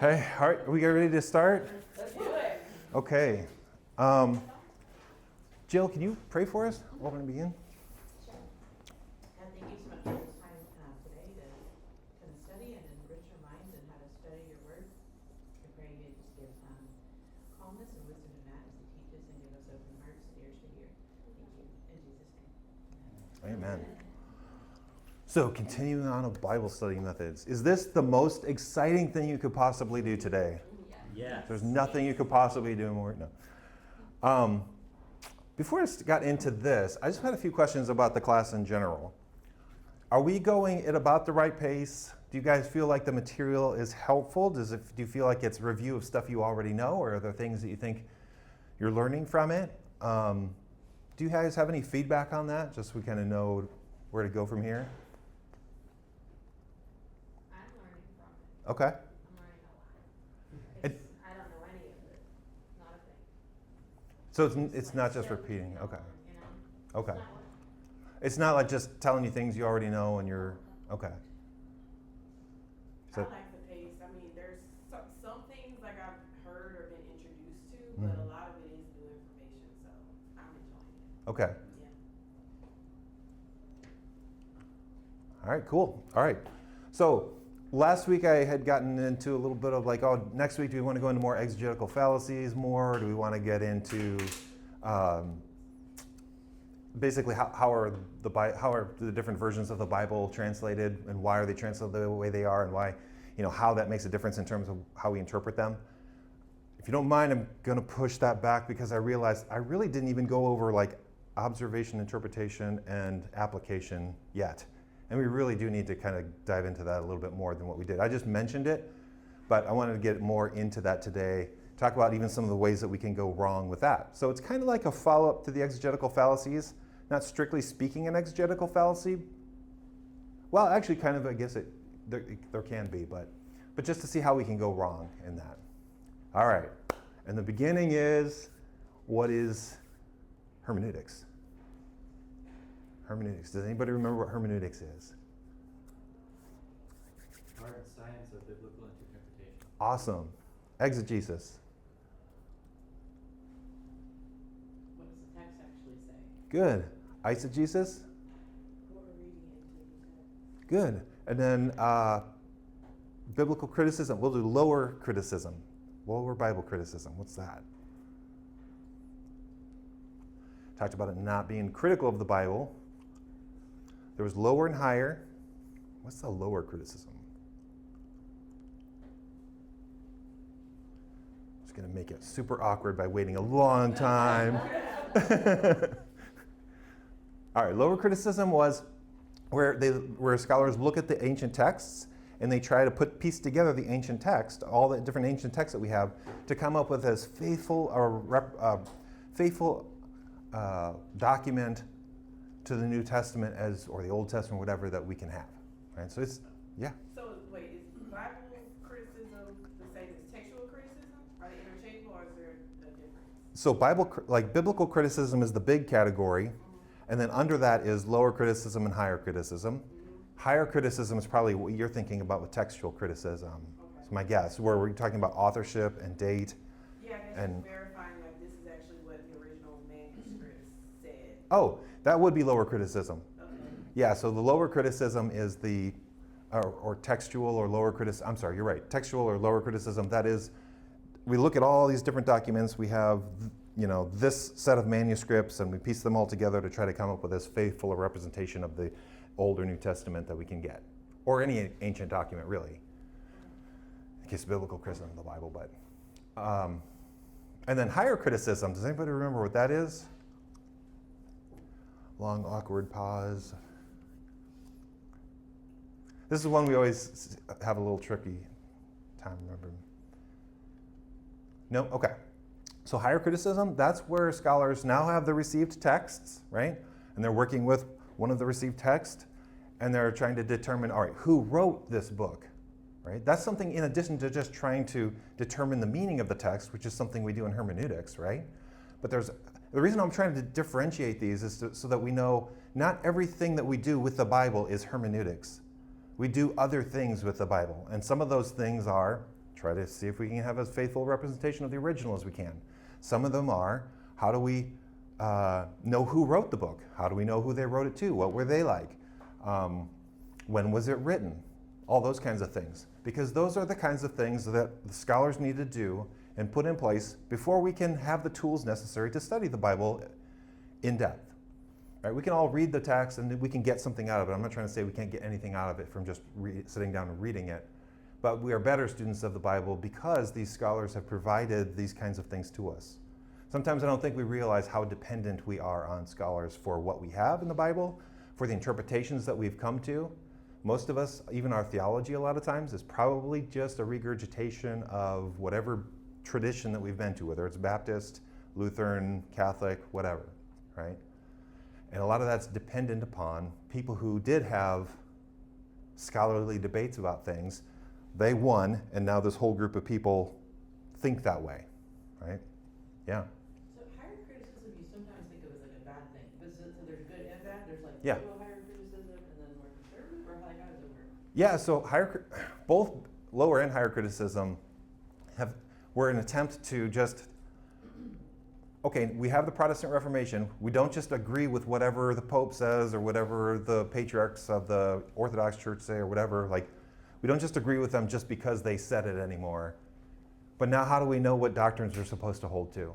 Hey, all right, are we ready to start? Let's do it. Okay. Jill, can you pray for us? We're going to begin. God, thank you so much for this time today to kind of study and enrich our minds and how to study your word. I pray you just give calmness and wisdom to Matt as he teaches and give us open hearts and ears to hear. Thank you. In Jesus' name. Amen. So, continuing on with Bible study methods. Is this the most exciting thing you could possibly do today? Yes. There's nothing you could possibly do more. No. Before I got into this, I just had a few questions about the class in general. Are we going at about the right pace? Do you guys feel like the material is helpful? Do you feel like it's a review of stuff you already know, or are there things that you think you're learning from it? Do you guys have any feedback on that, just so we kind of know where to go from here? I'm learning from it. Okay. I'm learning a lot. I don't know any of it. Not a thing. So it's not just repeating. Okay. You know? Okay. It's not what- It's not like just telling you things you already know and you're okay. I So, like the pace. I mean, there's some things like I've heard or been introduced to, but a lot of it is new information, so I'm enjoying it. okay. Yeah. All right, cool. All right. So last week I had gotten into a little bit of like, oh, next week do we want to go into more exegetical fallacies more? Or do we want to get into basically how are the different versions of the Bible translated, and why are they translated the way they are, and why, how that makes a difference in terms of how we interpret them? If you don't mind, I'm going to push that back because I realized I really didn't even go over like observation, interpretation, and application yet. And we really do need to kind of dive into that a little bit more than what we did. I just mentioned it, but I wanted to get more into that today, talk about even some of the ways that we can go wrong with that. So it's kind of like a follow-up to the exegetical fallacies, not strictly speaking an exegetical fallacy. Well, actually kind of, I guess there can be, but just to see how we can go wrong in that. All right, and the beginning is, what is hermeneutics? Hermeneutics. Does anybody remember what hermeneutics is? Art and science of biblical interpretation. Awesome. Exegesis. What does the text actually say? Good. Eisegesis. What we're reading into. Good. And then biblical criticism. We'll do lower criticism. Lower Bible criticism. What's that? Talked about it not being critical of the Bible. There was lower and higher. What's the lower criticism? Just going to make it super awkward by waiting a long time. All right, lower criticism was where scholars look at the ancient texts and they try to piece together the ancient text, all the different ancient texts that we have, to come up with as faithful document to the New Testament or the Old Testament, whatever, that we can have. Right? So it's, yeah. So wait, is Bible criticism the same as textual criticism? Are they interchangeable, or is there a difference? So biblical criticism is the big category, and then under that is lower criticism and higher criticism. Higher criticism is probably what you're thinking about with textual criticism. Okay. It's my guess, where we're talking about authorship and date. Yeah, I guess And- just verifying like this is actually what the original manuscript said. Oh, that would be lower criticism. Okay. Yeah, so the lower criticism is the, or textual or lower criticism, I'm sorry, you're right, textual or lower criticism, that is, we look at all these different documents, we have, this set of manuscripts, and we piece them all together to try to come up with as faithful a representation of the Old or New Testament that we can get, or any ancient document, really, in case of biblical criticism of the Bible, but. And then higher criticism, does anybody remember what that is? Long, awkward pause. This is one we always have a little tricky time remembering. No? Okay. So higher criticism, that's where scholars now have the received texts, right? And they're working with one of the received texts, and they're trying to determine, all right, who wrote this book, right? That's something in addition to just trying to determine the meaning of the text, which is something we do in hermeneutics, right? But the reason I'm trying to differentiate these is so that we know not everything that we do with the Bible is hermeneutics. We do other things with the Bible, and some of those things are try to see if we can have as faithful representation of the original as we can. Some of them are, how do we know who wrote the book? How do we know who they wrote it to? What were they like? When was it written? All those kinds of things. Because those are the kinds of things that the scholars need to do and put in place before we can have the tools necessary to study the Bible in depth. Right? We can all read the text and we can get something out of it. I'm not trying to say we can't get anything out of it from just sitting down and reading it. But we are better students of the Bible because these scholars have provided these kinds of things to us. Sometimes I don't think we realize how dependent we are on scholars for what we have in the Bible, for the interpretations that we've come to. Most of us, even our theology a lot of times, is probably just a regurgitation of whatever tradition that we've been to, whether it's Baptist, Lutheran, Catholic, whatever, right? And a lot of that's dependent upon people who did have scholarly debates about things. They won, and now this whole group of people think that way, right? Yeah. So higher criticism, you sometimes think of as like a bad thing, but so there's good and bad, there's like Yeah. little higher criticism and then more conservative, or like how does it work? Yeah, so both lower and higher criticism were an attempt to just, okay, we have the Protestant Reformation. We don't just agree with whatever the Pope says or whatever the patriarchs of the Orthodox Church say or whatever. Like, we don't just agree with them just because they said it anymore. But now how do we know what doctrines we're supposed to hold to?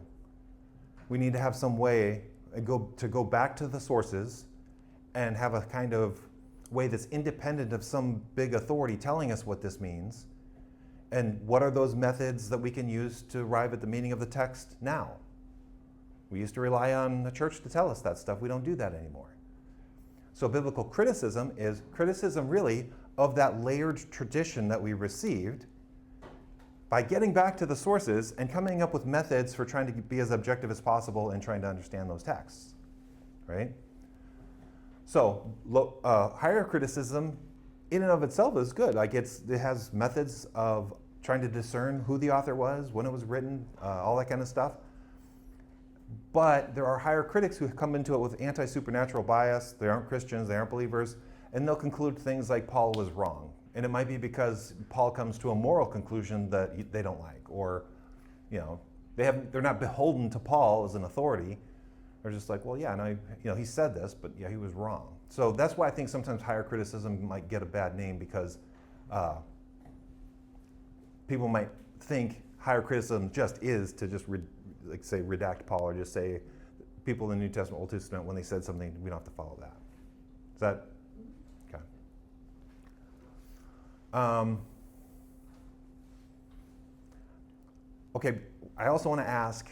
We need to have some way to go back to the sources and have a kind of way that's independent of some big authority telling us what this means. And what are those methods that we can use to arrive at the meaning of the text now? We used to rely on the church to tell us that stuff. We don't do that anymore. So biblical criticism is criticism really of that layered tradition that we received by getting back to the sources and coming up with methods for trying to be as objective as possible and trying to understand those texts, right? So higher criticism in and of itself is good. Like it has methods of trying to discern who the author was, when it was written, all that kind of stuff. But there are higher critics who come into it with anti-supernatural bias. They aren't Christians, they aren't believers, and they'll conclude things like Paul was wrong. And it might be because Paul comes to a moral conclusion that they don't like, or they're not beholden to Paul as an authority. They're just like, well, yeah, no, he said this, but yeah, he was wrong. So that's why I think sometimes higher criticism might get a bad name, because people might think higher criticism just is to just say redact Paul, or just say people in the New Testament, Old Testament, when they said something, we don't have to follow that. Is that okay? Okay, I also want to ask,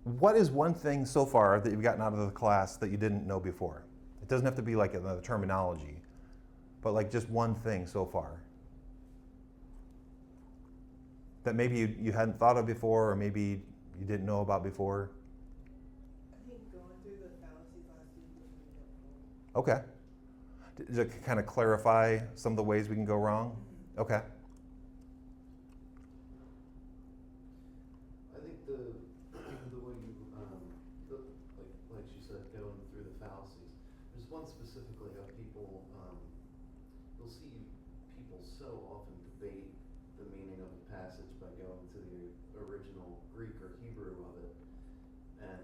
what is one thing so far that you've gotten out of the class that you didn't know before? It doesn't have to be like another terminology, but like just one thing so far that maybe you hadn't thought of before, or maybe you didn't know about before. I think going through the fallacies last week was really helpful. Okay. Does it kind of clarify some of the ways we can go wrong? Okay. I think the way you like she said, going through the fallacies. There's one specifically how people you'll see people so often debate the meaning of a passage by going to the original Greek or Hebrew of it, and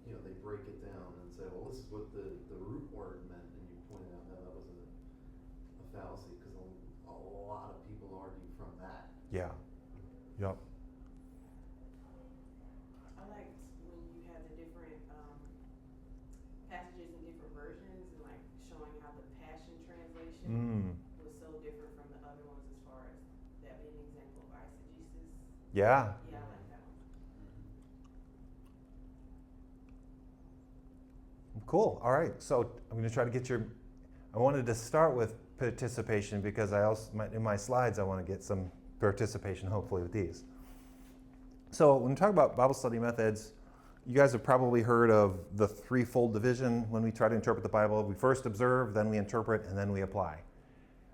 they break it down and say, well, this is what the root word meant, and you pointed out that was a fallacy, because a lot of people argue from that. Yeah. Yep. I liked when you had the different passages in different versions, and like showing how the Passion Translation was so different from the other ones, as far as that being an example of eisegesis. Yeah. Yeah, I like that one. Cool. All right. So I'm going to try to get I wanted to start with participation because in my slides I want to get some participation hopefully with these. So when we talk about Bible study methods, you guys have probably heard of the threefold division when we try to interpret the Bible. We first observe, then we interpret, and then we apply.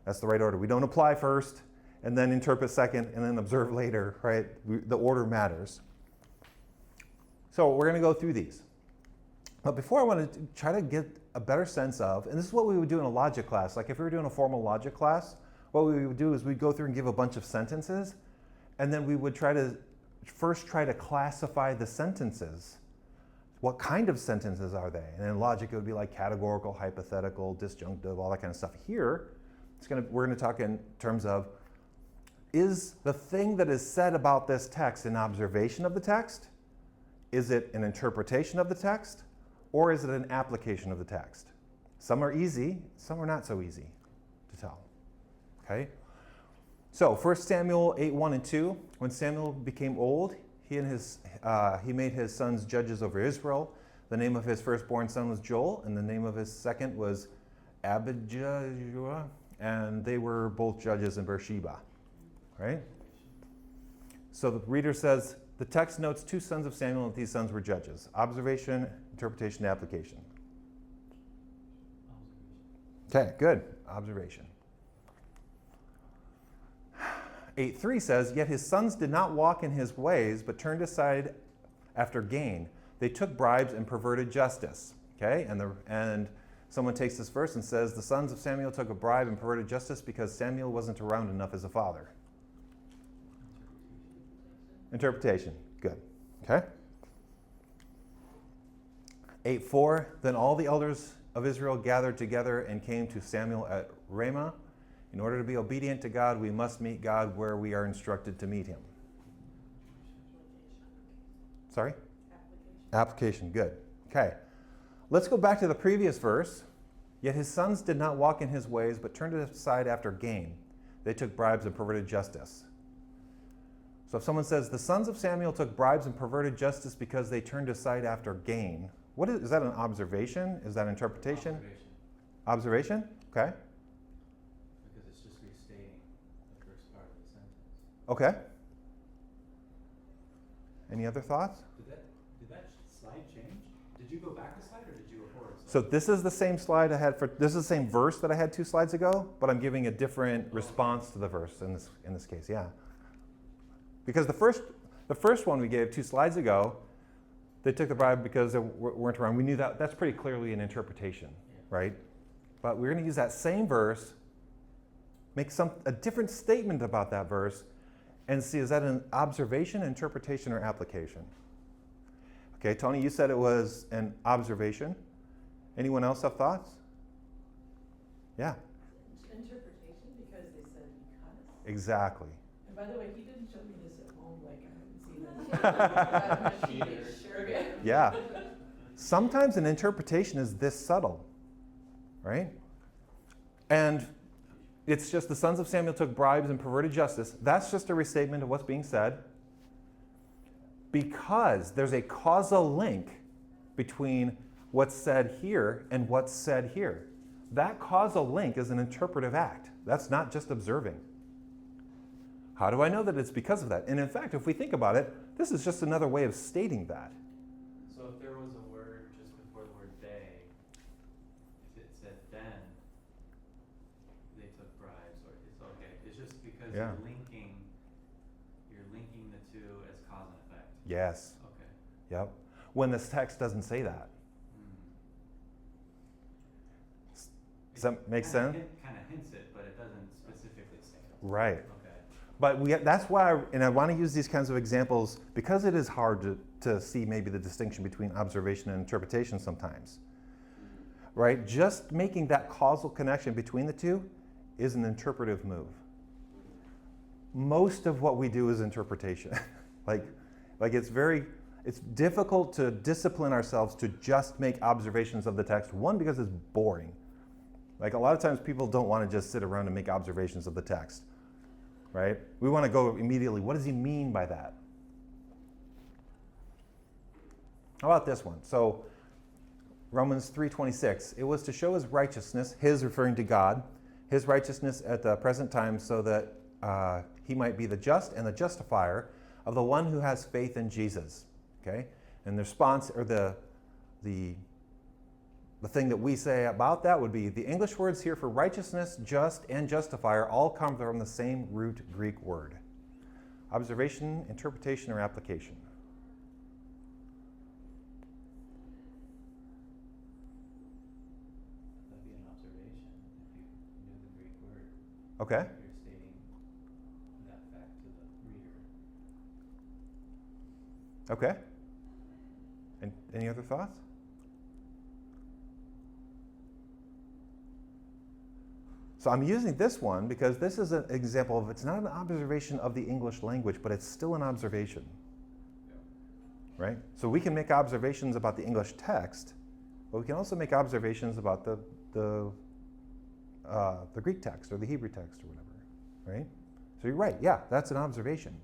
That's the right order. We don't apply first, and then interpret second, and then observe later, right? The order matters. So we're going to go through these. But before, I want to try to get a better sense of, and this is what we would do in a logic class. Like if we were doing a formal logic class, what we would do is we'd go through and give a bunch of sentences, and then we would try to classify the sentences. What kind of sentences are they? And in logic, it would be like categorical, hypothetical, disjunctive, all that kind of stuff. Here, we're going to talk in terms of, is the thing that is said about this text an observation of the text? Is it an interpretation of the text? Or is it an application of the text? Some are easy, some are not so easy to tell. Okay? So 1 Samuel 8:1 and 2, when Samuel became old, he made his sons judges over Israel. The name of his firstborn son was Joel, and the name of his second was Abijah, and they were both judges in Beersheba. Right? So the reader says, the text notes 2 sons of Samuel, and these sons were judges. Observation, interpretation, application. Okay, good. Observation. 8:3 says, yet his sons did not walk in his ways, but turned aside after gain. They took bribes and perverted justice. Okay, and someone takes this verse and says, the sons of Samuel took a bribe and perverted justice because Samuel wasn't around enough as a father. Interpretation. Good. Okay. 8:4, then all the elders of Israel gathered together and came to Samuel at Ramah. In order to be obedient to God, we must meet God where we are instructed to meet him. Sorry? Application. Good. Okay. Let's go back to the previous verse. Yet his sons did not walk in his ways, but turned aside after gain. They took bribes and perverted justice. So if someone says, the sons of Samuel took bribes and perverted justice because they turned aside after gain, is that an observation? Is that interpretation? Observation? Okay. Because it's just restating the first part of the sentence. Okay. Any other thoughts? Did that slide change? Did you go back a slide or did you go forward a slide? So this is the same slide I had this is the same verse that I had 2 slides ago, but I'm giving a different response to the verse in this case, yeah. Because the first one we gave 2 slides ago, they took the bribe because they weren't around. We knew that's pretty clearly an interpretation, right? But we're going to use that same verse, make a different statement about that verse, and see, is that an observation, interpretation, or application? Okay, Tony, you said it was an observation. Anyone else have thoughts? Yeah. Interpretation, because they said because. Exactly. And by the way, he didn't show me this at home, like I haven't seen it. Sure. Yeah. Sometimes an interpretation is this subtle, right? And it's just the sons of Samuel took bribes and perverted justice. That's just a restatement of what's being said, because there's a causal link between what's said here and what's said here. That causal link is an interpretive act. That's not just observing. How do I know that it's because of that? And in fact, if we think about it, this is just another way of stating that. So if there was a word just before the word they, if it said then, they took bribes, or it's okay. It's just because Yeah. you're linking the two as cause and effect. Yes. Okay. Yep. When this text doesn't say that. Does that make sense? Kind of hints it, but it doesn't specifically say it. Right. Okay. But that's why, and I want to use these kinds of examples because it is hard to see maybe the distinction between observation and interpretation sometimes. Right? Just making that causal connection between the two is an interpretive move. Most of what we do is interpretation. like it's difficult to discipline ourselves to just make observations of the text. One, because it's boring. Like a lot of times people don't want to just sit around and make observations of the text. Right? We want to go immediately, what does he mean by that? How about this one? So Romans 3:26, it was to show his righteousness, his referring to God, his righteousness at the present time so that he might be the just and the justifier of the one who has faith in Jesus. Okay? And the response, or the thing that we say about that would be the English words here for righteousness, just, and justifier all come from the same root Greek word. Observation, interpretation, or application. That'd be an observation if you knew the Greek word. Okay. You're stating that fact to the reader. Okay. And any other thoughts? So I'm using this one because this is an example of, it's not an observation of the English language, but it's still an observation. Right? So we can make observations about the English text, but we can also make observations about the Greek text or the Hebrew text or whatever. Right? So you're right, yeah, that's an observation.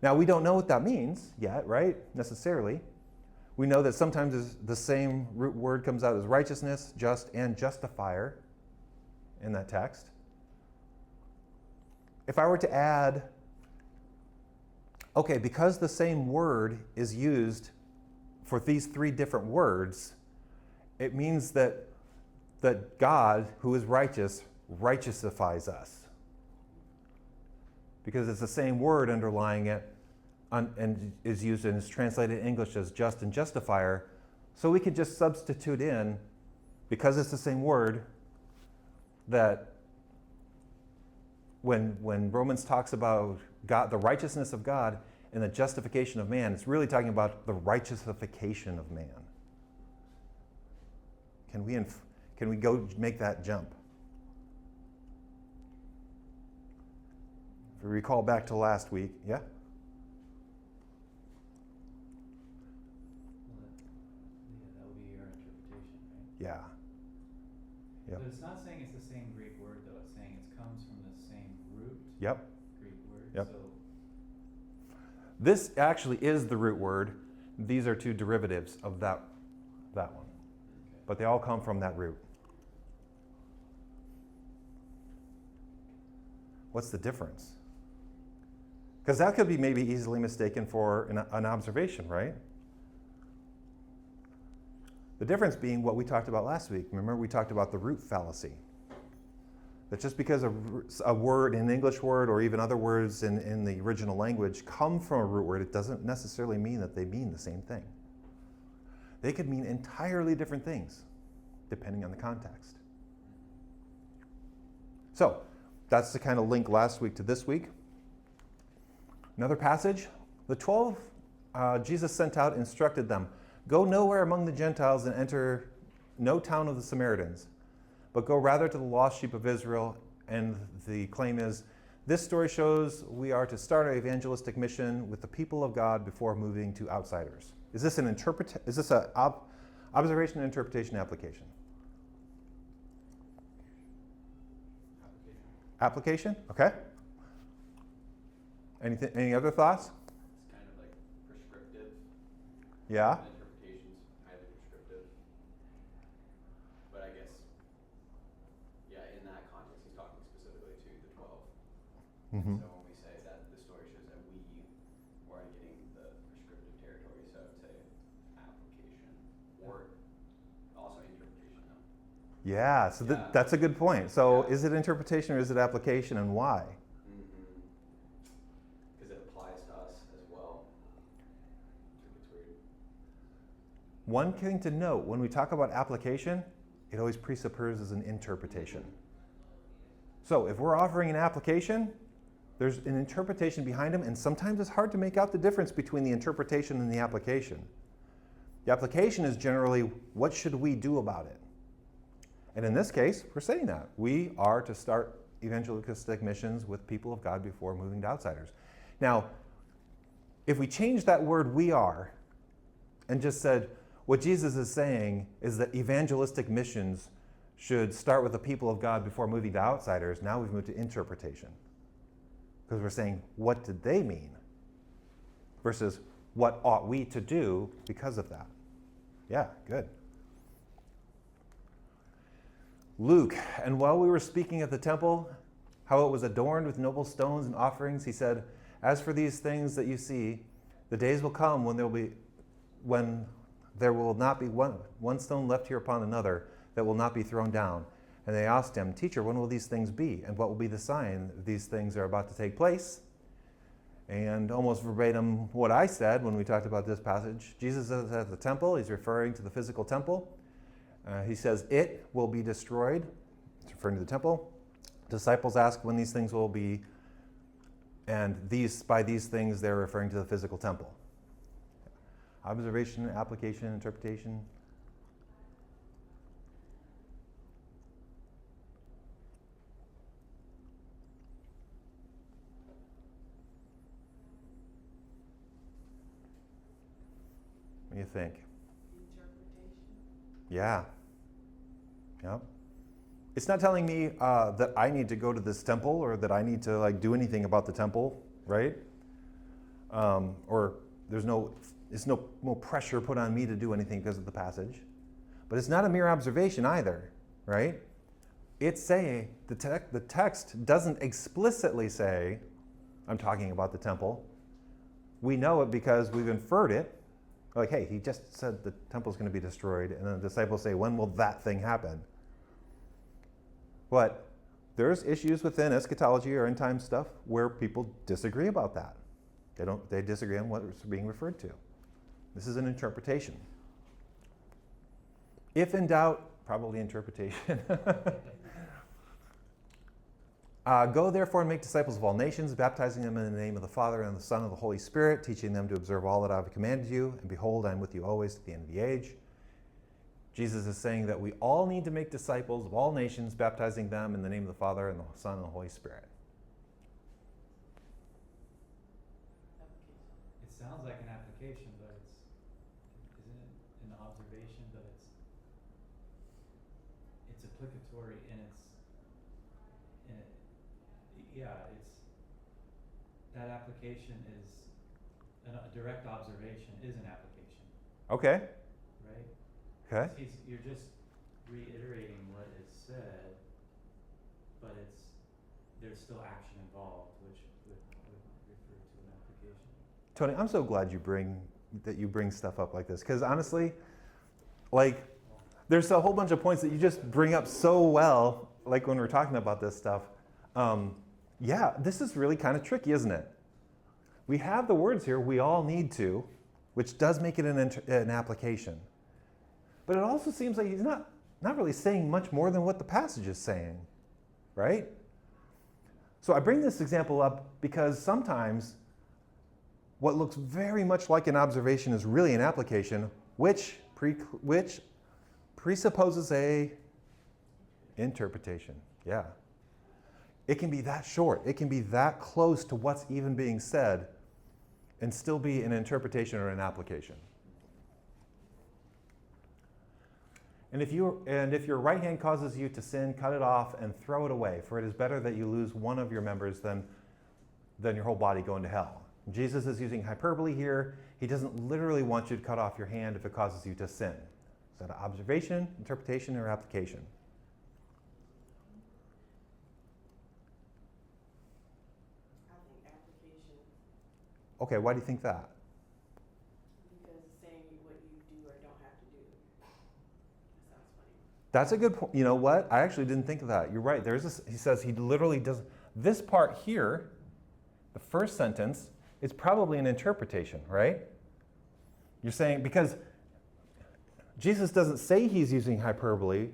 Now we don't know what that means yet, right? Necessarily. We know that sometimes the same root word comes out as righteousness, just, and justifier in that text. If I were to add, okay, because the same word is used for these three different words, it means that God, who is righteous, righteousifies us. Because it's the same word underlying it and is used and is translated in English as just and justifier. So we could just substitute in, because it's the same word, that when Romans talks about God, the righteousness of God and the justification of man, it's really talking about the righteousification of man. Can we go make that jump? If we recall back to last week, yeah? Well, that would be your interpretation, right? Yeah. Yep. But it's not saying it's the same Greek word, though. It's saying it comes from the same root Yep. Greek word. Yep. So This actually is the root word. These are two derivatives of that one. okay. But they all come from that root. What's the difference? Because that could be maybe easily mistaken for an observation, right? The difference being what we talked about last week. Remember, we talked about the root fallacy. That just because a word, an English word, or even other words in the original language come from a root word, it doesn't necessarily mean that they mean the same thing. They could mean entirely different things, depending on the context. So, that's the kind of link last week to this week. Another passage, the 12 Jesus sent out instructed them, go nowhere among the Gentiles and enter no town of the Samaritans, but go rather to the lost sheep of Israel. And the claim is, this story shows we are to start our evangelistic mission with the people of God before moving to outsiders. Is this an observation, interpretation, application? Application? Okay. Any other thoughts? It's kind of like prescriptive. Yeah. The interpretation's highly prescriptive. But I guess, yeah, in that context, he's talking specifically to the 12. Mm-hmm. So when we say that the story shows that we are getting the prescriptive territory, so I would say application or also interpretation though. Yeah, so Yeah. that's a good point. So Yeah. is it interpretation or is it application, and why? Because it applies to us as well. I think it's weird. One thing to note, when we talk about application, it always presupposes an interpretation. So if we're offering an application, there's an interpretation behind them, and sometimes it's hard to make out the difference between the interpretation and the application. The application is generally, what should we do about it? And in this case, we're saying that. We are to start evangelistic missions with people of God before moving to outsiders. Now, if we change that word "we are" and just said, what Jesus is saying is that evangelistic missions should start with the people of God before moving to outsiders, now we've moved to interpretation. Because we're saying, what did they mean? Versus, what ought we to do because of that? Yeah, good. Luke, and while we were speaking at the temple, how it was adorned with noble stones and offerings, he said, as for these things that you see, the days will come when there will not be one stone left here upon another that will not be thrown down. And they asked him, Teacher, when will these things be? And what will be the sign that these things are about to take place? And almost verbatim what I said when we talked about this passage, Jesus is at the temple. He's referring to the physical temple. He says, it will be destroyed. It's referring to the temple. Disciples ask when these things will be, and by these things they're referring to the physical temple. Observation, application, interpretation. What do you think? Interpretation. Yeah. Yep. It's not telling me that I need to go to this temple or that I need to like do anything about the temple, right? Or there's no pressure put on me to do anything because of the passage. But it's not a mere observation either, right? It's saying the text doesn't explicitly say, I'm talking about the temple. We know it because we've inferred it. Like, hey, he just said the temple's going to be destroyed, and then the disciples say, when will that thing happen? But there's issues within eschatology or end time stuff where people disagree about that. They disagree on what's being referred to. This is an interpretation. If in doubt, probably interpretation. Go therefore and make disciples of all nations, baptizing them in the name of the Father and the Son and the Holy Spirit, teaching them to observe all that I have commanded you. And behold, I am with you always to the end of the age. Jesus is saying that we all need to make disciples of all nations, baptizing them in the name of the Father and the Son and the Holy Spirit. It sounds like an application, but isn't it an observation, but it's applicatory and that application is, a direct observation is an application, Okay. right? Okay. You're just reiterating what is said, but there's still action involved, which would refer to an application. Tony, I'm so glad you bring stuff up like this, because honestly, like, there's a whole bunch of points that you just bring up so well, like when we're talking about this stuff. Yeah, this is really kind of tricky, isn't it? We have the words here, we all need to, which does make it an application. But it also seems like he's not really saying much more than what the passage is saying, right? So I bring this example up because sometimes what looks very much like an observation is really an application, which presupposes a interpretation. Yeah. It can be that short. It can be that close to what's even being said and still be an interpretation or an application. And if your right hand causes you to sin, cut it off and throw it away, for it is better that you lose one of your members than your whole body go into hell. Jesus is using hyperbole here. He doesn't literally want you to cut off your hand if it causes you to sin. Is that an observation, interpretation, or application? I think application, Okay, why do you think that? because it's saying what you do or don't have to do. That sounds funny. That's a good point. You know what? I actually didn't think of that. You're right. He says he literally does. This part here, the first sentence, is probably an interpretation, right? You're saying, because Jesus doesn't say he's using hyperbole.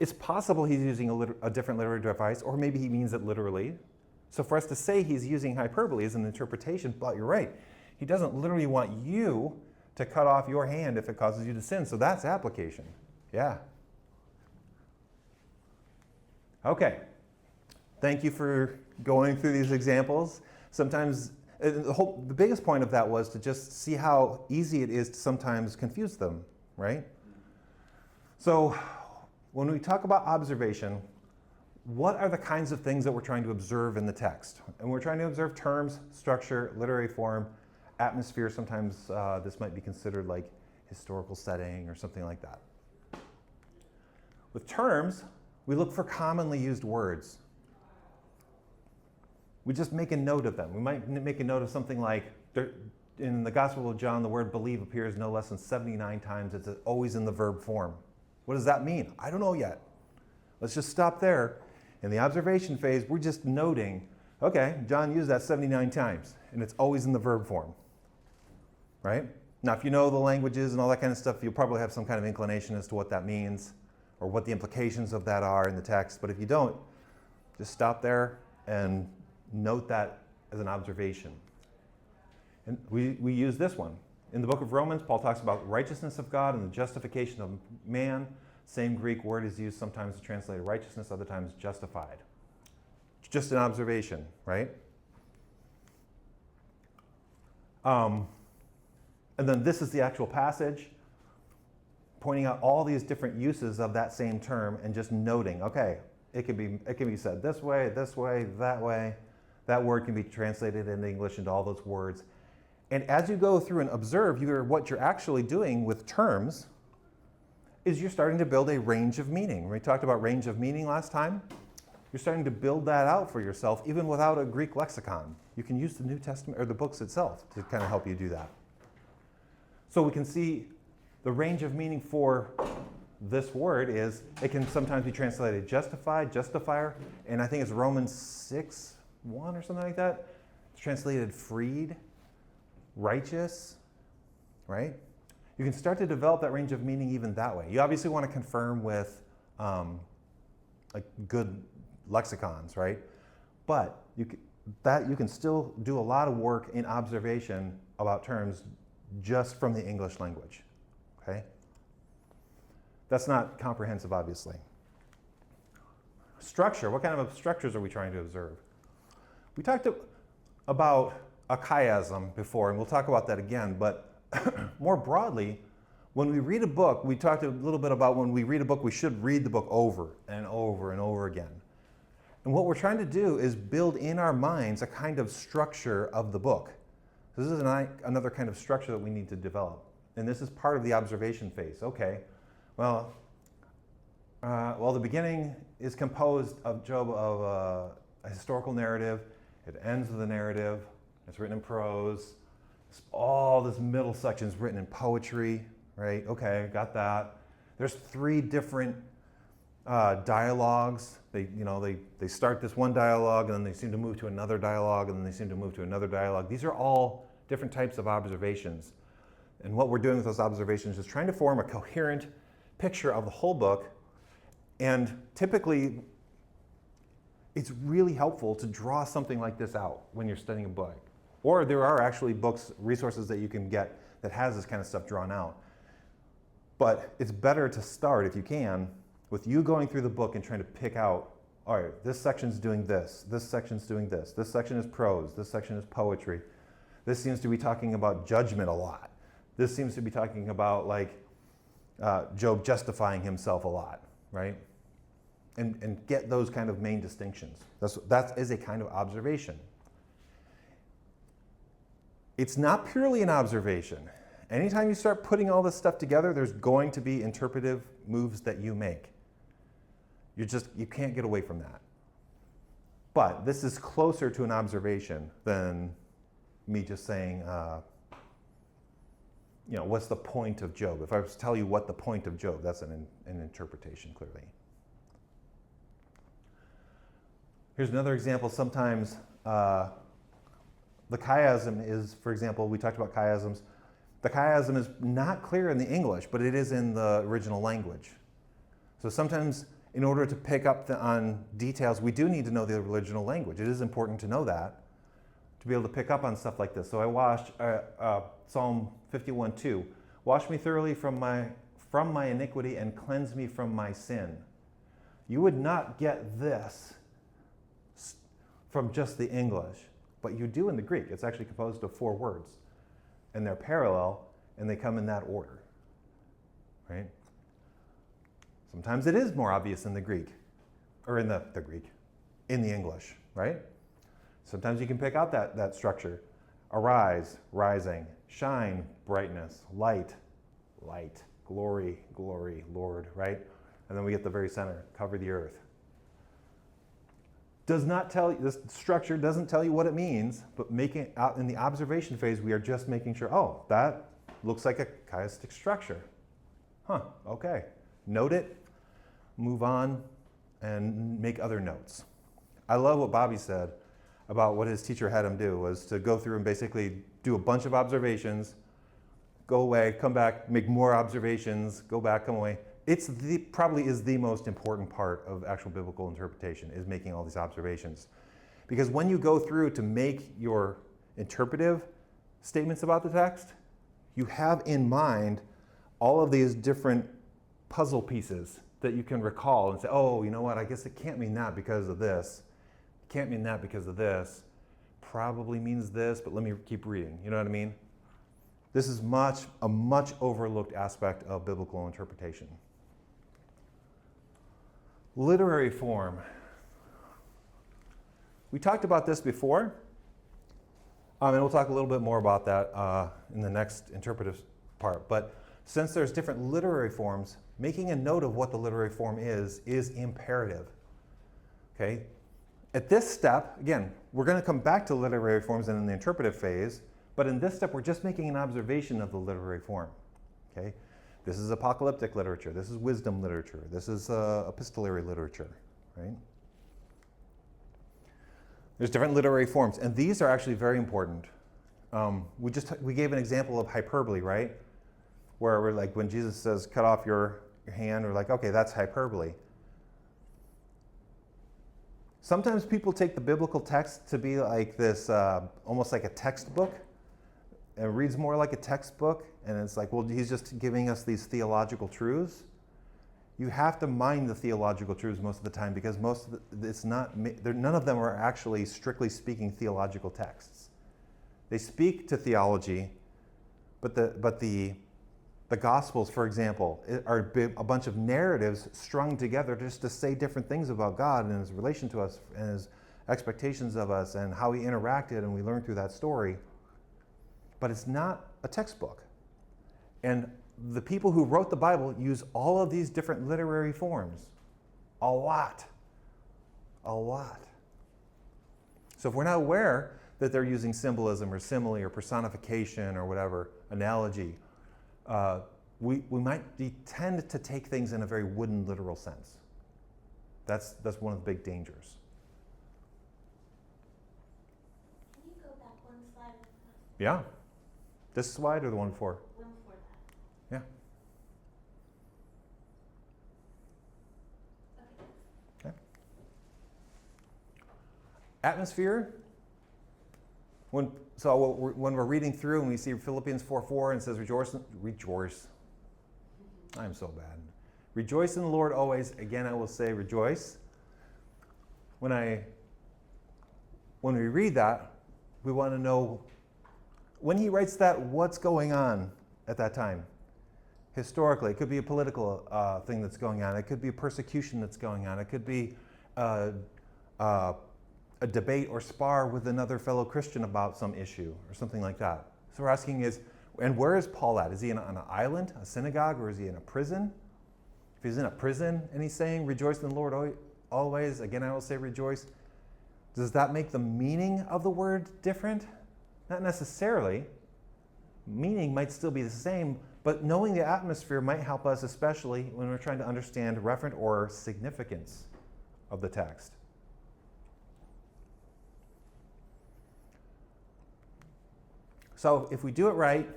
It's possible he's using a different literary device, or maybe he means it literally. So for us to say he's using hyperbole is an interpretation, but you're right. He doesn't literally want you to cut off your hand if it causes you to sin. So that's application. Yeah. Okay. Thank you for going through these examples. Sometimes the biggest point of that was to just see how easy it is to sometimes confuse them, right? So when we talk about observation, what are the kinds of things that we're trying to observe in the text? And we're trying to observe terms, structure, literary form, atmosphere. Sometimes this might be considered like historical setting or something like that. With terms, we look for commonly used words. We just make a note of them. We might make a note of something like, in the Gospel of John, the word believe appears no less than 79 times. It's always in the verb form. What does that mean? I don't know yet. Let's just stop there. In the observation phase, we're just noting, okay, John used that 79 times, and it's always in the verb form, right? Now, if you know the languages and all that kind of stuff, you'll probably have some kind of inclination as to what that means or what the implications of that are in the text. But if you don't, Just stop there and note that as an observation. And we use this one. In the book of Romans, Paul talks about righteousness of God and the justification of man. Same Greek word is used sometimes to translate righteousness, other times justified. Just an observation, right? And then this is the actual passage, pointing out all these different uses of that same term and just noting, okay, it can be said this way, that way. That word can be translated into English into all those words. And as you go through and observe, what you're actually doing with terms is you're starting to build a range of meaning. We talked about range of meaning last time. You're starting to build that out for yourself even without a Greek lexicon. You can use the New Testament or the books itself to kind of help you do that. So we can see the range of meaning for this word is, it can sometimes be translated justified, justifier, and I think it's Romans 6:1 or something like that. It's translated freed, righteous, right? You can start to develop that range of meaning even that way. You obviously want to confirm with like good lexicons, right? But you can still do a lot of work in observation about terms just from the English language, okay? That's not comprehensive, obviously. Structure, what kind of structures are we trying to observe? We talked about a chiasm before, and we'll talk about that again, but more broadly, when we read a book, we talked a little bit about when we read a book, we should read the book over and over and over again. And what we're trying to do is build in our minds a kind of structure of the book. This is another kind of structure that we need to develop. And this is part of the observation phase. Okay, well, the beginning is composed of Job of a historical narrative. It ends with a narrative. It's written in prose. All this middle section is written in poetry, right? Okay, got that. There's 3 different dialogues. They start this one dialogue, and then they seem to move to another dialogue, and then they seem to move to another dialogue. These are all different types of observations. And what we're doing with those observations is trying to form a coherent picture of the whole book. And typically, it's really helpful to draw something like this out when you're studying a book. Or there are actually books, resources that you can get that has this kind of stuff drawn out. But it's better to start, if you can, with you going through the book and trying to pick out, all right, this section's doing this section's doing this section is prose, this section is poetry. This seems to be talking about judgment a lot. This seems to be talking about Job justifying himself a lot, right? And get those kind of main distinctions. That is a kind of observation. It's not purely an observation. Anytime you start putting all this stuff together, there's going to be interpretive moves that you make. You can't get away from that. But this is closer to an observation than me just saying, what's the point of Job? If I was to tell you what the point of Job, that's an interpretation, clearly. Here's another example. Sometimes the chiasm is, for example, we talked about chiasms. The chiasm is not clear in the English, but it is in the original language. So sometimes, in order to pick up on details, we do need to know the original language. It is important to know that, to be able to pick up on stuff like this. So I watched Psalm 51:2. Wash me thoroughly from my iniquity and cleanse me from my sin. You would not get this from just the English, but you do in the Greek. It's actually composed of 4 words, and they're parallel, and they come in that order, right? Sometimes it is more obvious in the Greek, or in the English, right? Sometimes you can pick out that structure. Arise, rising, shine, brightness, light, light, glory, glory, Lord, right? And then we get the very center, cover the earth. This structure doesn't tell you what it means, but making out in the observation phase, we are just making sure, oh, that looks like a chiastic structure. Huh, okay. Note it, move on, and make other notes. I love what Bobby said about what his teacher had him do, was to go through and basically do a bunch of observations, go away, come back, make more observations, go back, come away, it's probably is the most important part of actual biblical interpretation, is making all these observations. Because when you go through to make your interpretive statements about the text, you have in mind all of these different puzzle pieces that you can recall and say, oh, you know what, I guess it can't mean that because of this. It can't mean that because of this. Probably means this, but let me keep reading. You know what I mean? This is a much overlooked aspect of biblical interpretation. Literary form. We talked about this before, and we'll talk a little bit more about that in the next interpretive part. But since there's different literary forms, making a note of what the literary form is imperative. Okay? At this step, again, we're going to come back to literary forms in the interpretive phase, but in this step, we're just making an observation of the literary form. Okay? This is apocalyptic literature. This is wisdom literature. This is epistolary literature, right? There's different literary forms, and these are actually very important. We gave an example of hyperbole, right? Where we're like, when Jesus says, cut off your hand, we're like, okay, that's hyperbole. Sometimes people take the biblical text to be like this, almost like a textbook. It reads more like a textbook, and it's like, well, he's just giving us these theological truths. You have to mind the theological truths most of the time, because none of them are actually, strictly speaking, theological texts. They speak to theology, but the Gospels, for example, are a bunch of narratives strung together just to say different things about God and His relation to us and His expectations of us and how He interacted, and we learn through that story. But it's not a textbook. And the people who wrote the Bible use all of these different literary forms. A lot. So if we're not aware that they're using symbolism or simile or personification or whatever, analogy, we might tend to take things in a very wooden, literal sense. That's one of the big dangers. Can you go back one slide? Yeah. This slide or the one before? One before that. Yeah. Okay. Atmosphere. When we're reading through and we see Philippians 4:4 and it says rejoice. I'm so bad. Rejoice in the Lord always. Again, I will say rejoice. When we read that, we want to know, when he writes that, what's going on at that time? Historically, it could be a political thing that's going on. It could be a persecution that's going on. It could be a debate or spar with another fellow Christian about some issue or something like that. So we're asking and where is Paul at? Is he on an island, a synagogue, or is he in a prison? If he's in a prison and he's saying, rejoice in the Lord always, again I will say rejoice, does that make the meaning of the word different? Not necessarily. Meaning might still be the same, but knowing the atmosphere might help us, especially when we're trying to understand referent or significance of the text. So if we do it right,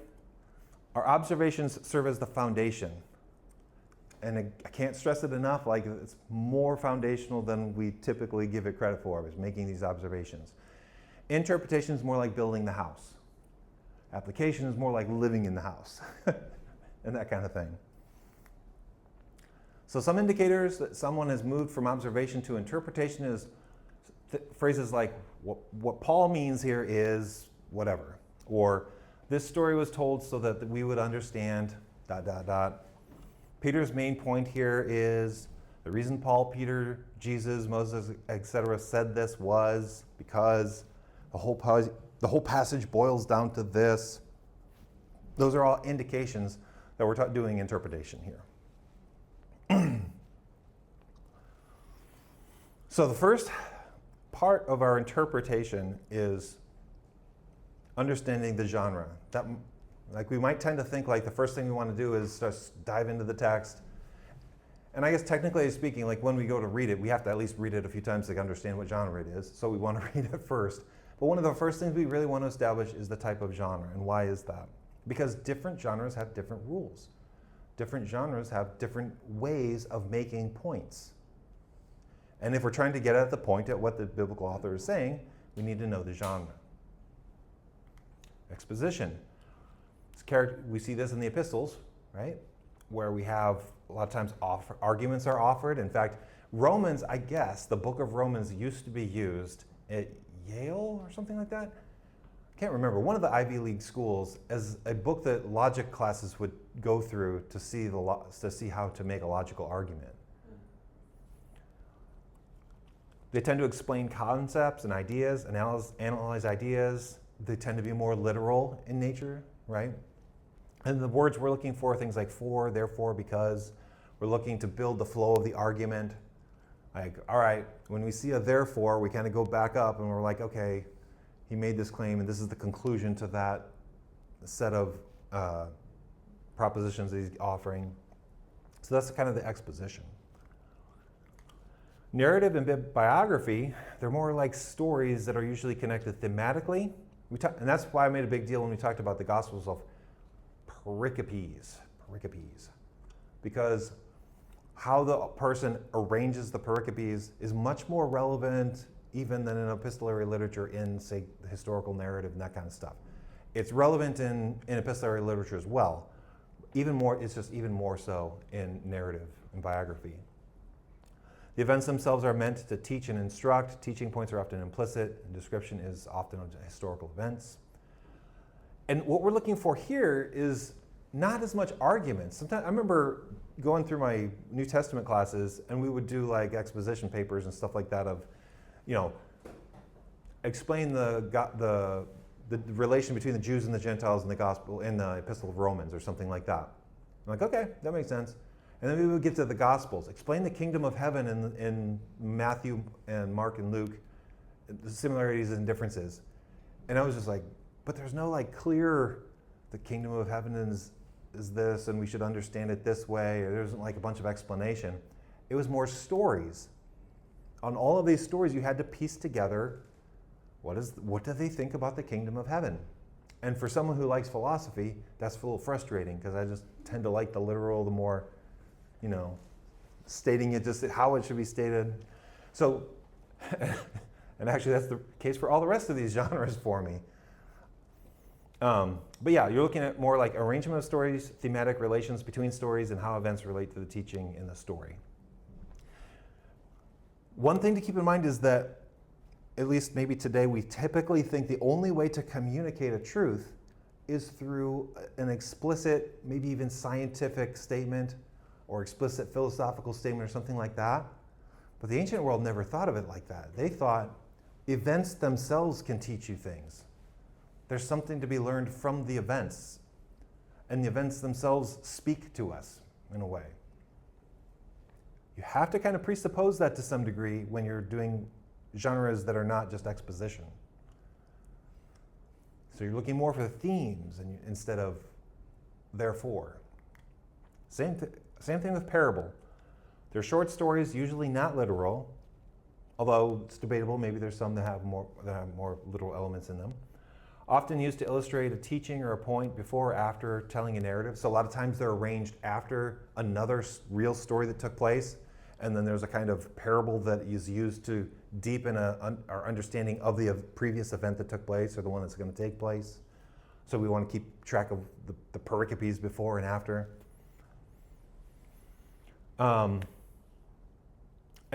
our observations serve as the foundation. And I can't stress it enough, like it's more foundational than we typically give it credit for, is making these observations. Interpretation is more like building the house. Application is more like living in the house and that kind of thing. So some indicators that someone has moved from observation to interpretation is phrases like, what Paul means here is whatever. Or this story was told so that we would understand ... Peter's main point here is the reason Paul, Peter, Jesus, Moses, etc. said this was because the whole passage boils down to this. Those are all indications that we're doing interpretation here. So the first part of our interpretation is understanding the genre. Like we might tend to think like the first thing we want to do is just dive into the text. And I guess technically speaking, like when we go to read it, we have to at least read it a few times to understand what genre it is. So we want to read it first. But one of the first things we really want to establish is the type of genre. And why is that? Because different genres have different rules. different genres have different ways of making points. And if we're trying to get at the point at what the biblical author is saying, we need to know the genre. Exposition. We see this in the epistles, right? Where we have a lot of times arguments are offered. In fact, Romans, I guess, the book of Romans used to be used at Yale or something like that. I can't remember. One of the Ivy League schools as a book that logic classes would go through to see how to make a logical argument. They tend to explain concepts and ideas, analyze ideas. They tend to be more literal in nature, right? And the words we're looking for are things like for, therefore, because. We're looking to build the flow of the argument. Like, all right, when we see a therefore, we kind of go back up and we're like, okay, he made this claim and this is the conclusion to that set of propositions that he's offering. So that's kind of the exposition. Narrative and biography, they're more like stories that are usually connected thematically. And that's why I made a big deal when we talked about the Gospels of pericopes. Because how the person arranges the pericopes is much more relevant even than in epistolary literature in, say, the historical narrative and that kind of stuff. It's relevant in epistolary literature as well. It's just even more so in narrative and biography. The events themselves are meant to teach and instruct. Teaching points are often implicit, and description is often of historical events. And what we're looking for here is not as much arguments. Sometimes I remember going through my New Testament classes, and we would do like exposition papers and stuff like that of, explain the relation between the Jews and the Gentiles in the gospel in the Epistle of Romans or something like that. I'm like, okay, that makes sense. And then we would get to the Gospels, explain the kingdom of heaven in Matthew and Mark and Luke, the similarities and differences. And I was just like, but there's no like clear, the kingdom of heaven is this and we should understand it this way. There isn't like a bunch of explanation. It was more stories. On all of these stories, you had to piece together what do they think about the kingdom of heaven? And for someone who likes philosophy, that's a little frustrating because I just tend to like the literal, the more, stating it just how it should be stated. So, and actually that's the case for all the rest of these genres for me. But yeah, you're looking at more like arrangement of stories, thematic relations between stories, and how events relate to the teaching in the story. One thing to keep in mind is that, at least maybe today, we typically think the only way to communicate a truth is through an explicit, maybe even scientific statement or explicit philosophical statement or something like that. But the ancient world never thought of it like that. They thought events themselves can teach you things. There's something to be learned from the events, and the events themselves speak to us in a way. You have to kind of presuppose that to some degree when you're doing genres that are not just exposition. So you're looking more for themes instead of therefore. Same thing with parable. They're short stories, usually not literal, although it's debatable. Maybe there's some that have more literal elements in them. Often used to illustrate a teaching or a point before or after telling a narrative. So a lot of times they're arranged after another real story that took place, and then there's a kind of parable that is used to deepen our understanding of the previous event that took place or the one that's going to take place. So we want to keep track of the pericopes before and after. And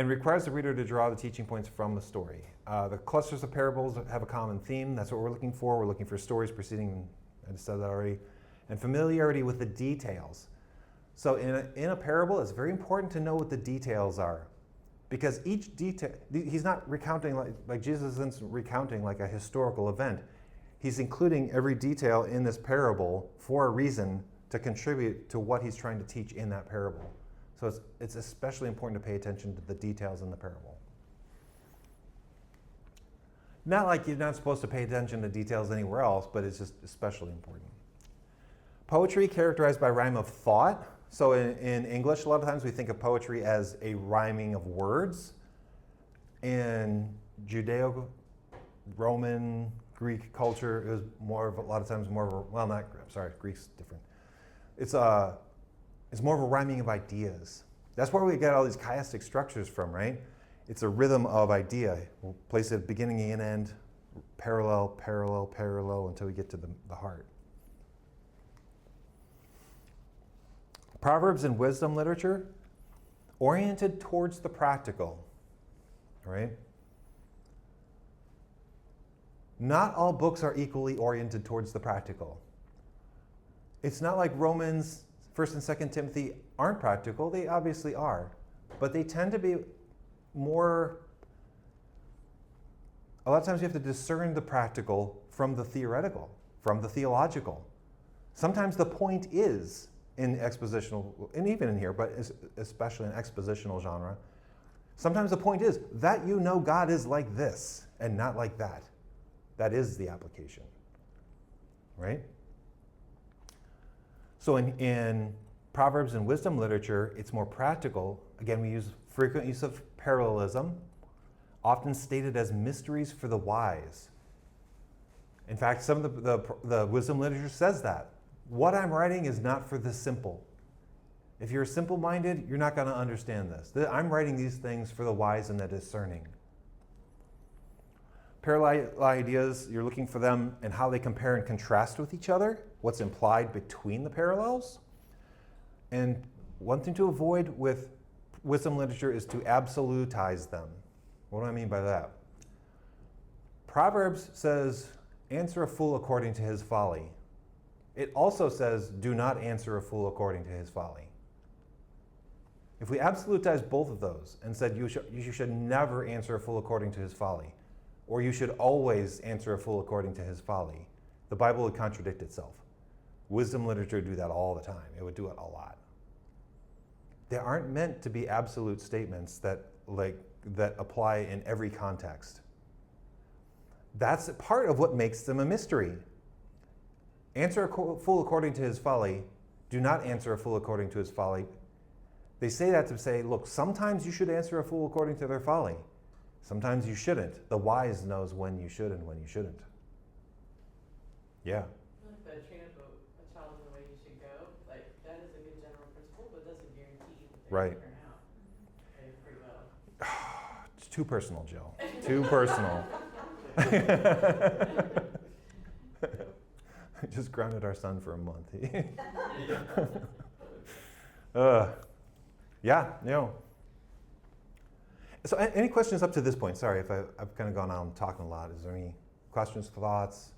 requires the reader to draw the teaching points from the story. The clusters of parables have a common theme. That's what we're looking for. We're looking for stories preceding, I just said that already, and familiarity with the details. So in a parable, it's very important to know what the details are, because each detail, he's not recounting like Jesus isn't recounting like a historical event. He's including every detail in this parable for a reason to contribute to what he's trying to teach in that parable. So it's especially important to pay attention to the details in the parable. Not like you're not supposed to pay attention to details anywhere else, but it's just especially important. Poetry characterized by rhyme of thought. So in English, a lot of times we think of poetry as a rhyming of words. In Judeo-Roman, Greek culture, it was a lot of times more of a, Greek's different. It's It's more of a rhyming of ideas. That's where we get all these chiastic structures from, right? It's a rhythm of idea. We'll place it beginning and end, parallel, parallel, parallel, until we get to the heart. Proverbs and wisdom literature, oriented towards the practical, right? Not all books are equally oriented towards the practical. It's not like Romans, 1st and 2nd Timothy aren't practical. They obviously are. But they tend to be more, a lot of times you have to discern the practical from the theoretical, from the theological. Sometimes the point is in expositional, and even in here, but especially in expositional genre, sometimes the point is that you know God is like this and not like that. That is the application, right? So in Proverbs and wisdom literature, it's more practical. Again, we use frequent use of parallelism, often stated as mysteries for the wise. In fact, some of the wisdom literature says that. What I'm writing is not for the simple. If you're simple-minded, you're not going to understand this. I'm writing these things for the wise and the discerning. Parallel ideas, you're looking for them and how they compare and contrast with each other, what's implied between the parallels. And one thing to avoid with wisdom literature is to absolutize them. What do I mean by that? Proverbs says, answer a fool according to his folly. It also says, do not answer a fool according to his folly. If we absolutize both of those and said you should never answer a fool according to his folly, or you should always answer a fool according to his folly, the Bible would contradict itself. Wisdom literature would do that all the time. It would do it a lot. They aren't meant to be absolute statements that apply in every context. That's part of what makes them a mystery. Answer a fool according to his folly. Do not answer a fool according to his folly. They say that to say, look, sometimes you should answer a fool according to their folly. Sometimes you shouldn't. The wise knows when you should and when you shouldn't. Yeah. Like the train up a child in the way you should go, like that is a good general principle, but doesn't guarantee that they're Right. going to turn out pretty well. It's too personal, Jill. Too personal. Just grounded our son for a month. Yeah, you know. So any questions up to this point? Sorry if I've kind of gone on talking a lot. Is there any questions, thoughts?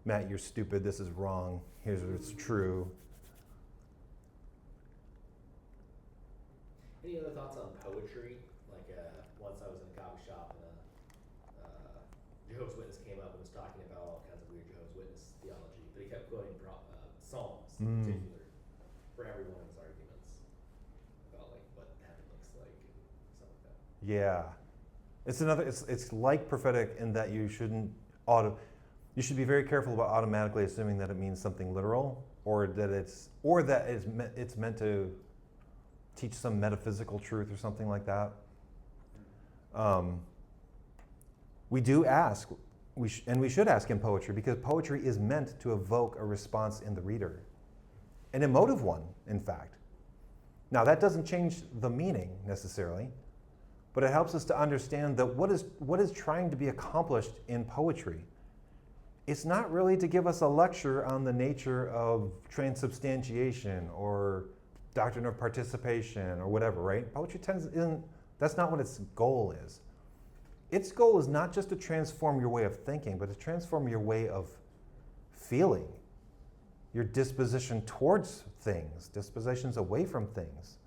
Matt, you're stupid. This is wrong. Here's what's true. Any other thoughts on poetry? Like once I was in a coffee shop and a Jehovah's Witness came up and was talking about all kinds of weird Jehovah's Witness theology, but he kept quoting Psalms in particular for every one of his arguments about like what heaven looks like and stuff like that. Yeah, it's like prophetic in that you should be very careful about automatically assuming that it means something literal, or that it's meant to teach some metaphysical truth or something like that. We do ask, and we should ask in poetry, because poetry is meant to evoke a response in the reader, an emotive one, in fact. Now that doesn't change the meaning necessarily, but it helps us to understand that what is trying to be accomplished in poetry. It's not really to give us a lecture on the nature of transubstantiation or doctrine of participation or whatever, right? Poetry that's not what its goal is. Its goal is not just to transform your way of thinking, but to transform your way of feeling, your disposition towards things, dispositions away from things.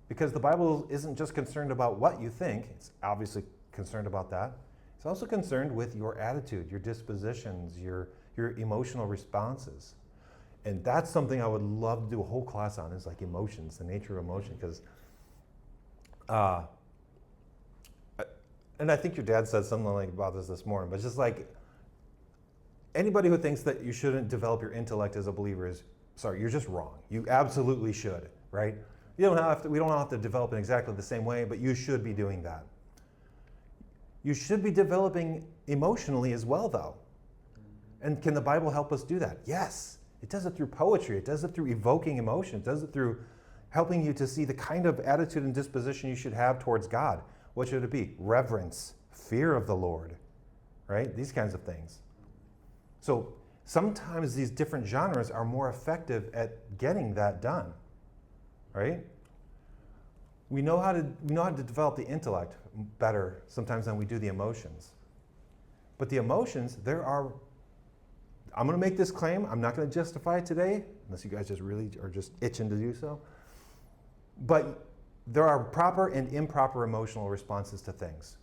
Because the Bible isn't just concerned about what you think, it's obviously concerned about that. It's also concerned with your attitude, your dispositions, your emotional responses. And that's something I would love to do a whole class on, is like emotions, the nature of emotion. Because, and I think your dad said something like about this morning, but it's just like, anybody who thinks that you shouldn't develop your intellect as a believer you're just wrong. You absolutely should, right? We don't have to develop in exactly the same way, but you should be doing that. You should be developing emotionally as well, though. And can the Bible help us do that? Yes. It does it through poetry. It does it through evoking emotion. It does it through helping you to see the kind of attitude and disposition you should have towards God. What should it be? Reverence, fear of the Lord, right? These kinds of things. So sometimes these different genres are more effective at getting that done, right? We know how to develop the intellect better sometimes than we do the emotions. But the emotions, I'm going to make this claim. I'm not going to justify it today, unless you guys just really are just itching to do so. But there are proper and improper emotional responses to things.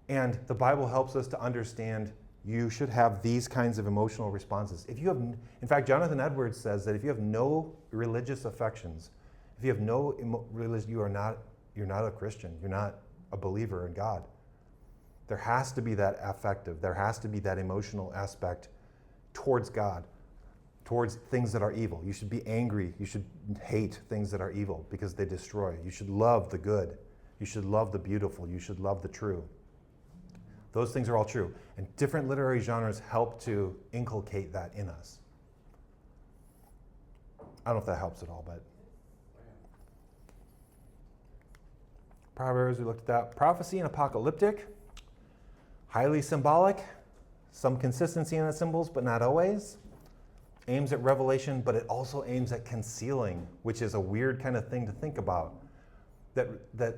And the Bible helps us to understand you should have these kinds of emotional responses. In fact, Jonathan Edwards says that if you have no religious affections, if you have no religion, you're not a Christian. You're not a believer in God. There has to be that affective. There has to be that emotional aspect towards God, towards things that are evil. You should be angry. You should hate things that are evil because they destroy. You should love the good. You should love the beautiful. You should love the true. Those things are all true. And different literary genres help to inculcate that in us. I don't know if that helps at all, but. Proverbs, we looked at that. Prophecy and apocalyptic. Highly symbolic. Some consistency in the symbols, but not always. Aims at revelation, but it also aims at concealing, which is a weird kind of thing to think about. That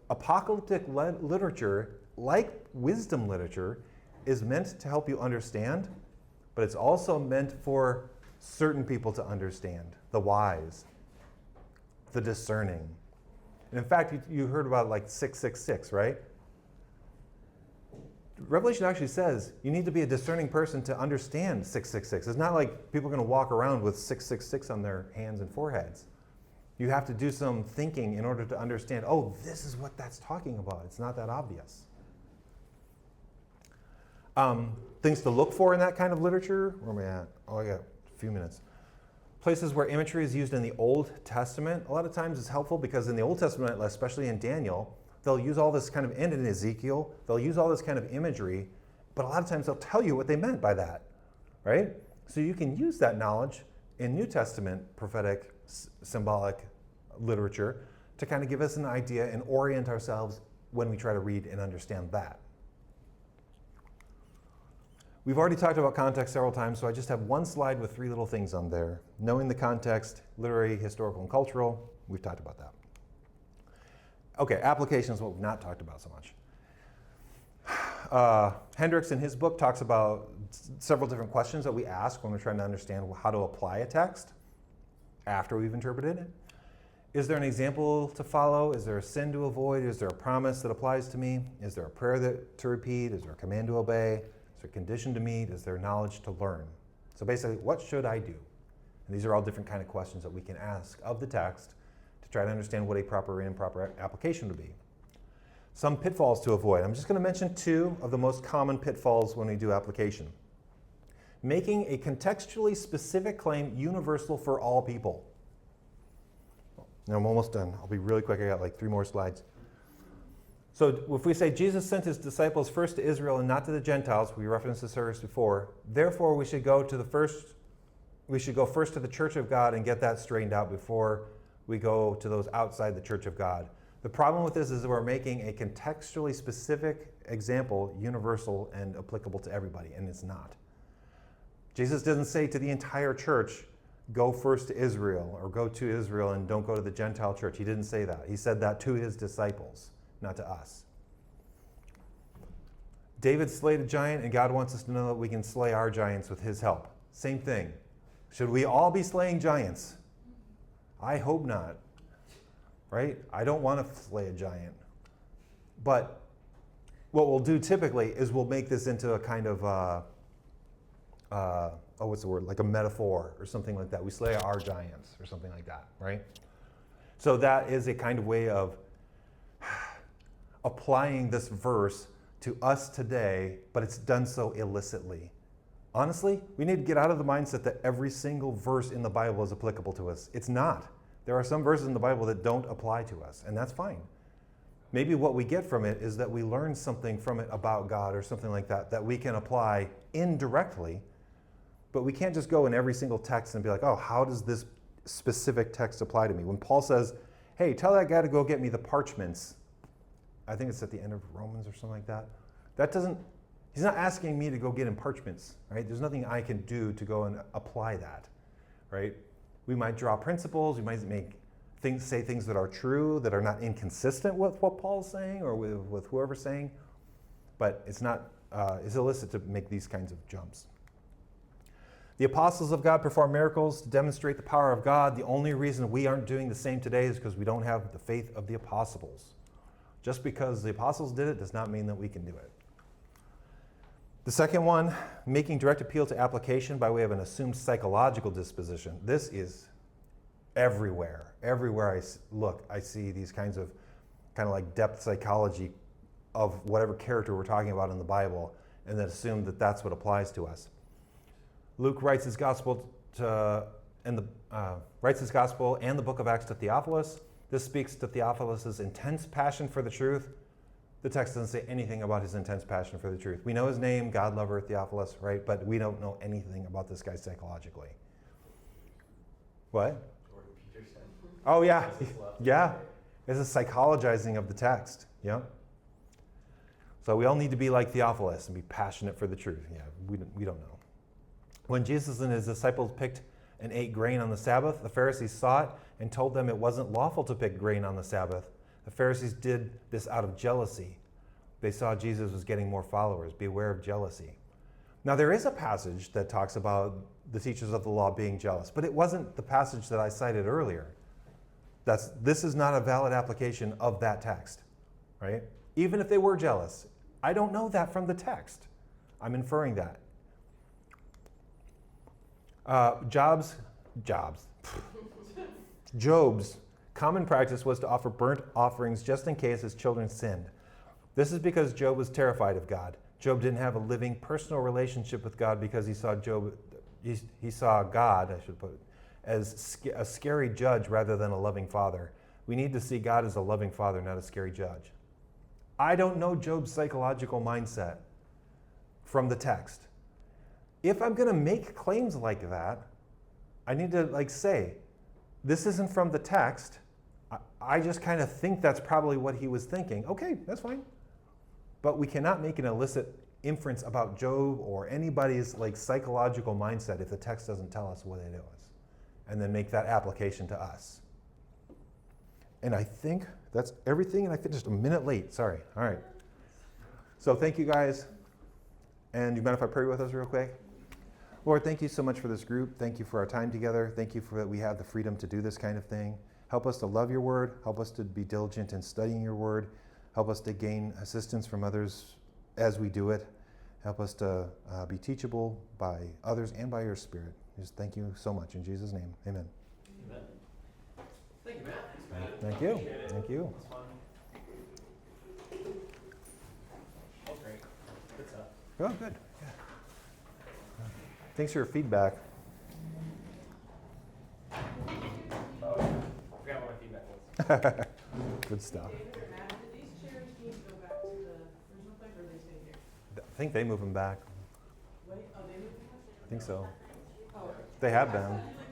apocalyptic literature, like wisdom literature, is meant to help you understand, but it's also meant for certain people to understand, the wise, the discerning. And in fact, you heard about like 666, right? Revelation actually says you need to be a discerning person to understand 666. It's not like people are going to walk around with 666 on their hands and foreheads. You have to do some thinking in order to understand, oh, this is what that's talking about. It's not that obvious. Things to look for in that kind of literature. Where am I at? Oh, I got a few minutes. Places where imagery is used in the Old Testament. A lot of times it's helpful because in the Old Testament, especially in Daniel, they'll use all this kind of, and in Ezekiel, they'll use all this kind of imagery, but a lot of times they'll tell you what they meant by that, right? So you can use that knowledge in New Testament prophetic, symbolic literature to kind of give us an idea and orient ourselves when we try to read and understand that. We've already talked about context several times, so I just have one slide with 3 little things on there. Knowing the context, literary, historical, and cultural. We've talked about that. Okay, application is what we've not talked about so much. Hendricks in his book talks about several different questions that we ask when we're trying to understand how to apply a text after we've interpreted it. Is there an example to follow? Is there a sin to avoid? Is there a promise that applies to me? Is there a prayer to repeat? Is there a command to obey? Is there a condition to meet? Is there knowledge to learn? So basically, what should I do? And these are all different kind of questions that we can ask of the text to try to understand what a proper and improper application would be. Some pitfalls to avoid. I'm just going to mention 2 of the most common pitfalls when we do application. Making a contextually specific claim universal for all people. Now I'm almost done. I'll be really quick. I got like 3 more slides. So if we say Jesus sent his disciples first to Israel and not to the Gentiles, we referenced this service before, therefore we should go first to the church of God and get that straightened out before we go to those outside the church of God. The problem with this is that we're making a contextually specific example universal and applicable to everybody, and it's not. Jesus doesn't say to the entire church, go first to Israel, or go to Israel and don't go to the Gentile church. He didn't say that. He said that to his disciples, not to us. David slayed a giant, and God wants us to know that we can slay our giants with his help. Same thing. Should we all be slaying giants? I hope not, right? I don't want to slay a giant. But what we'll do typically is we'll make this into a kind of, like a metaphor or something like that. We slay our giants or something like that, right? So that is a kind of way of applying this verse to us today, but it's done so illicitly. Honestly, we need to get out of the mindset that every single verse in the Bible is applicable to us. It's not. There are some verses in the Bible that don't apply to us, and that's fine. Maybe what we get from it is that we learn something from it about God or something like that that we can apply indirectly, but we can't just go in every single text and be like, oh, how does this specific texts apply to me. When Paul says, hey, tell that guy to go get me the parchments, I think it's at the end of Romans or something like that. He's not asking me to go get him parchments, right? There's nothing I can do to go and apply that, right? We might draw principles, we might say things that are true, that are not inconsistent with what Paul's saying or with whoever's saying, but it's illicit to make these kinds of jumps. The apostles of God perform miracles to demonstrate the power of God. The only reason we aren't doing the same today is because we don't have the faith of the apostles. Just because the apostles did it does not mean that we can do it. The second one, making direct appeal to application by way of an assumed psychological disposition. This is everywhere. Everywhere I look, I see these kinds of kind of like depth psychology of whatever character we're talking about in the Bible, and then assume that that's what applies to us. Luke writes his gospel and the book of Acts to Theophilus. This speaks to Theophilus' intense passion for the truth. The text doesn't say anything about his intense passion for the truth. We know his name, God lover Theophilus, right? But we don't know anything about this guy psychologically. What? Jordan Peterson. Oh yeah, Jesus loved yeah. him. It's a psychologizing of the text. Yeah. So we all need to be like Theophilus and be passionate for the truth. Yeah, we don't know. When Jesus and his disciples picked and ate grain on the Sabbath, the Pharisees saw it and told them it wasn't lawful to pick grain on the Sabbath. The Pharisees did this out of jealousy. They saw Jesus was getting more followers. Beware of jealousy. Now there is a passage that talks about the teachers of the law being jealous, but it wasn't the passage that I cited earlier. This is not a valid application of that text, right? Even if they were jealous. I don't know that from the text. I'm inferring that. Job's common practice was to offer burnt offerings just in case his children sinned. This is because Job was terrified of God. Job didn't have a living personal relationship with God because he saw God, I should put it, as a scary judge rather than a loving father. We need to see God as a loving father, not a scary judge. I don't know Job's psychological mindset from the text. If I'm going to make claims like that, I need to say, this isn't from the text. I just kind of think that's probably what he was thinking. Okay, that's fine. But we cannot make an illicit inference about Job or anybody's psychological mindset if the text doesn't tell us what it is, and then make that application to us. And I think that's everything, and I finished a minute late. Sorry. All right. So thank you guys. And you mind if I pray with us real quick? Lord, thank you so much for this group. Thank you for our time together. Thank you for that we have the freedom to do this kind of thing. Help us to love your word. Help us to be diligent in studying your word. Help us to gain assistance from others as we do it. Help us to be teachable by others and by your Spirit. Just thank you so much. In Jesus' name, amen. Amen. Thank you, Matt. Thanks, Matt. Thank you. Appreciate it. Thank you. That's fun. That was great. Good stuff. Oh, good. Yeah. Thanks for your feedback. Oh, yeah. I forgot what my feedback was. Good stuff. David or Matt, do these chairs need to go back to the original place, or they stay here? I think they move them back. Wait, oh, they moved them? I think so. Oh. They have I been. thought you